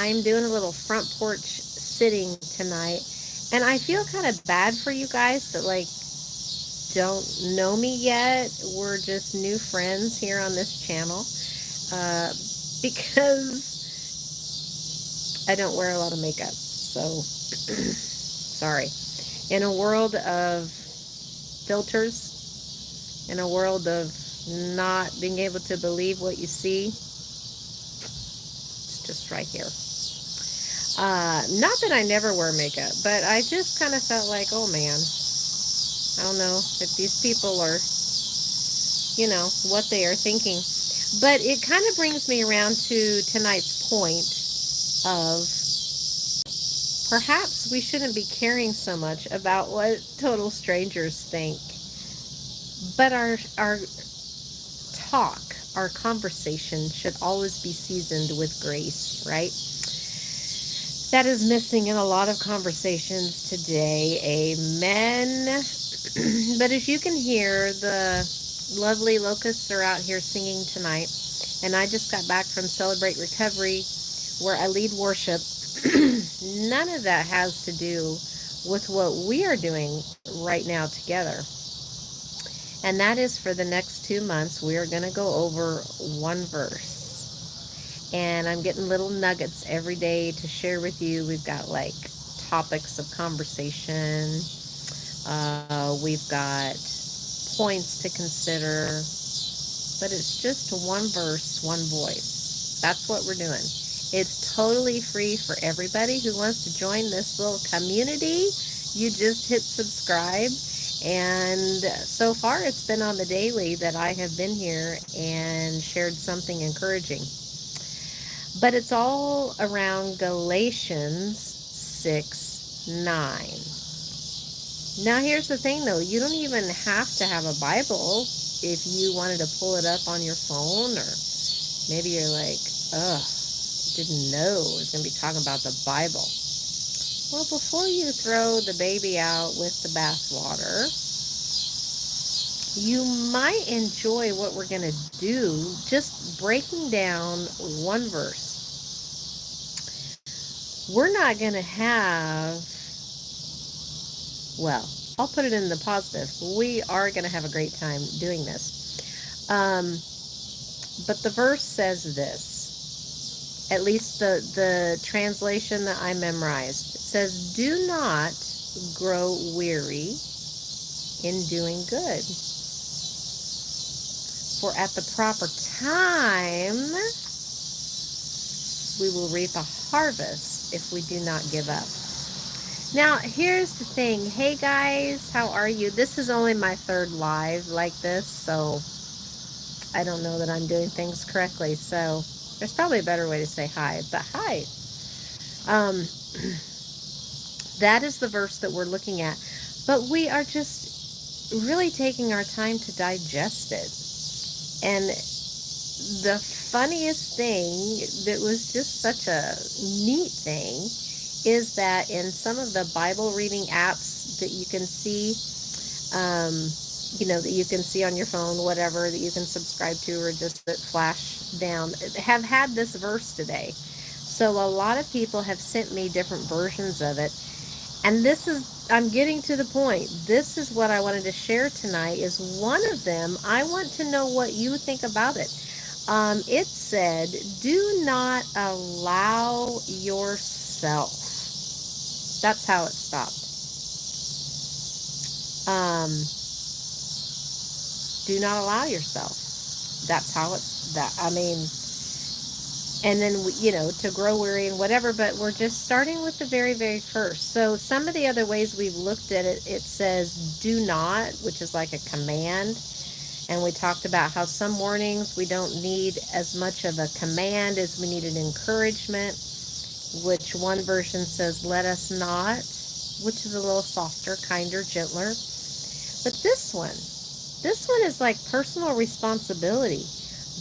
I'm doing a little front porch sitting tonight, and I feel kind of bad for you guys that like don't know me yet. We're just new friends here on this channel, because I don't wear a lot of makeup. So sorry. In a world of filters, in a world of not being able to believe what you see, it's just right here. Not that I never wear makeup, but I just kind of felt like, oh man, I don't know if these people are, what they are thinking. But it kind of brings me around to tonight's point of perhaps we shouldn't be caring so much about what total strangers think, but our talk, our conversation should always be seasoned with grace, right? That is missing in a lot of conversations today. Amen. But as you can hear, the lovely locusts are out here singing tonight. And I just got back from Celebrate Recovery, where I lead worship. None of that has to do with what we are doing right now together. And that is for the next 2 months, we are going to go over one verse. And I'm getting little nuggets every day to share with you. We've got like topics of conversation. We've got points to consider. But it's just one verse, one voice. That's what we're doing. It's totally free for everybody who wants to join this little community. You just hit subscribe. And so far, it's been on the daily that I have been here and shared something encouraging. But it's all around Galatians 6:9. Now, here's the thing, though. You don't even have to have a Bible if you wanted to pull it up on your phone, or maybe you're like, ugh, didn't know I was going to be talking about the Bible. Well, before you throw the baby out with the bathwater, you might enjoy what we're going to do, just breaking down one verse. We're not going to have, well, I'll put it in the positive. We are going to have a great time doing this. But the verse says this, at least the translation that I memorized. It says, do not grow weary in doing good. For at the proper time, we will reap a harvest if we do not give up. Now, here's the thing. Hey, guys, how are you? This is only my third live like this, so I don't know that I'm doing things correctly. So there's probably a better way to say hi, but hi. That is the verse that we're looking at. But we are just really taking our time to digest it. And the funniest thing that was just such a neat thing is that in some of the Bible reading apps that you can see, that you can see on your phone, whatever, that you can subscribe to or just that flash down, have had this verse today. So a lot of people have sent me different versions of it. And I'm getting to the point. This is what I wanted to share tonight, is one of them. I want to know what you think about it. It said, do not allow yourself. That's how it stopped. Do not allow yourself. That's how and then, to grow weary and whatever, but we're just starting with the very, very first. So some of the other ways we've looked at it, it says do not, which is like a command. And we talked about how some mornings we don't need as much of a command as we need an encouragement, which one version says let us not, which is a little softer, kinder, gentler. But this one is like personal responsibility.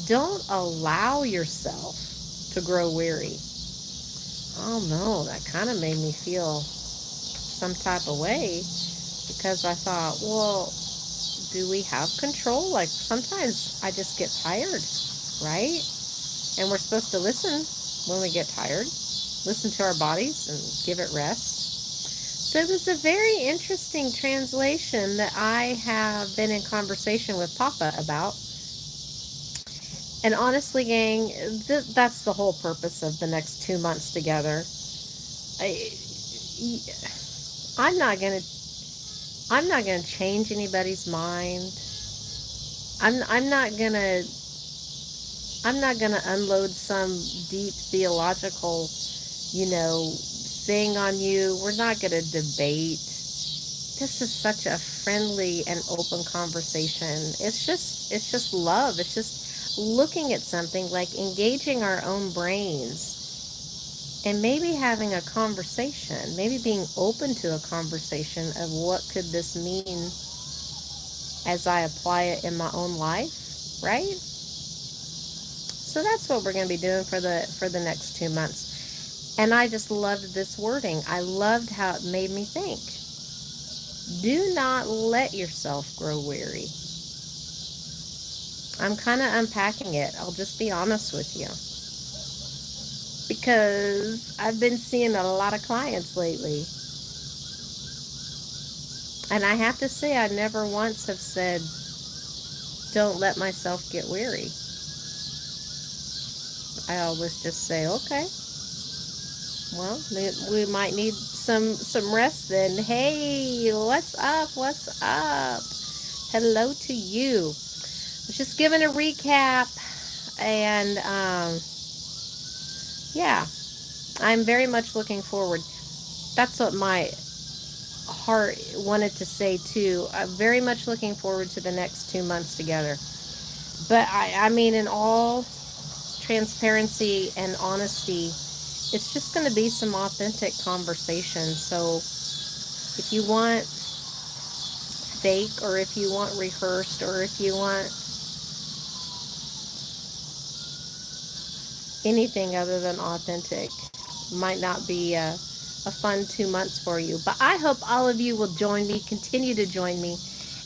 Don't allow yourself to grow weary. Oh no, that kind of made me feel some type of way, because I thought, well, do we have control? Like sometimes I just get tired, right? And we're supposed to listen when we get tired. listen to our bodies and give it rest. So it was a very interesting translation that I have been in conversation with Papa about. And honestly, gang, that's the whole purpose of the next 2 months together. I, I'm not gonna I'm not gonna change anybody's mind. I'm not gonna unload some deep theological, thing on you. We're not gonna debate. This is such a friendly and open conversation. It's just love. It's just looking at something, like engaging our own brains and maybe having a conversation, maybe being open to a conversation of what could this mean as I apply it in my own life, right? So that's what we're going to be doing for the next 2 months. And I just loved this wording. I loved how it made me think. Do not let yourself grow weary. I'm kind of unpacking it. I'll just be honest with you. Because I've been seeing a lot of clients lately. And I have to say, I never once have said, don't let myself get weary. I always just say, okay, well, we might need some rest then. Hey, what's up? What's up? Hello to you. I was just giving a recap, and yeah, I'm very much looking forward. That's what my heart wanted to say too. I'm very much looking forward to the next 2 months together. But I mean, in all transparency and honesty, it's just going to be some authentic conversation. So if you want fake, or if you want rehearsed, or if you want anything other than authentic, might not be a fun 2 months for you. But I hope all of you will join me, continue to join me,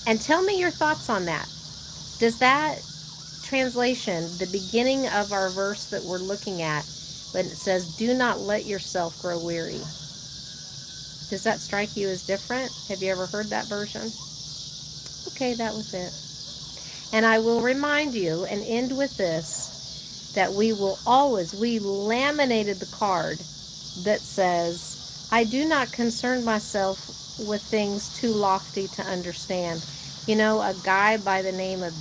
and tell me your thoughts on that. Does that translation, the beginning of our verse that we're looking at, when it says, do not let yourself grow weary, does that strike you as different? Have you ever heard that version? Okay, that was it. And I will remind you and end with this, that we laminated the card that says, I do not concern myself with things too lofty to understand. A guy by the name of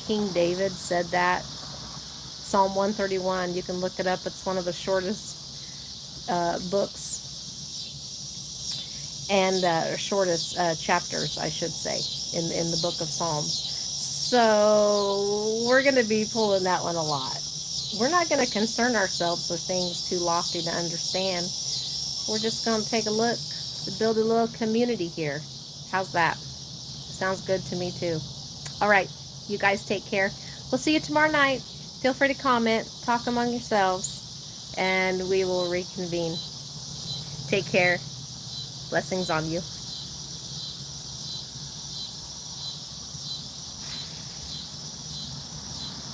King David said that. Psalm 131, you can look it up. It's one of the shortest books and shortest chapters, I should say, in the book of Psalms. So we're going to be pulling that one a lot. We're not going to concern ourselves with things too lofty to understand. We're just going to take a look to build a little community here. How's that? Sounds good to me too. All right, you guys take care. We'll see you tomorrow night. Feel free to comment, talk among yourselves, and we will reconvene. Take care. Blessings on you.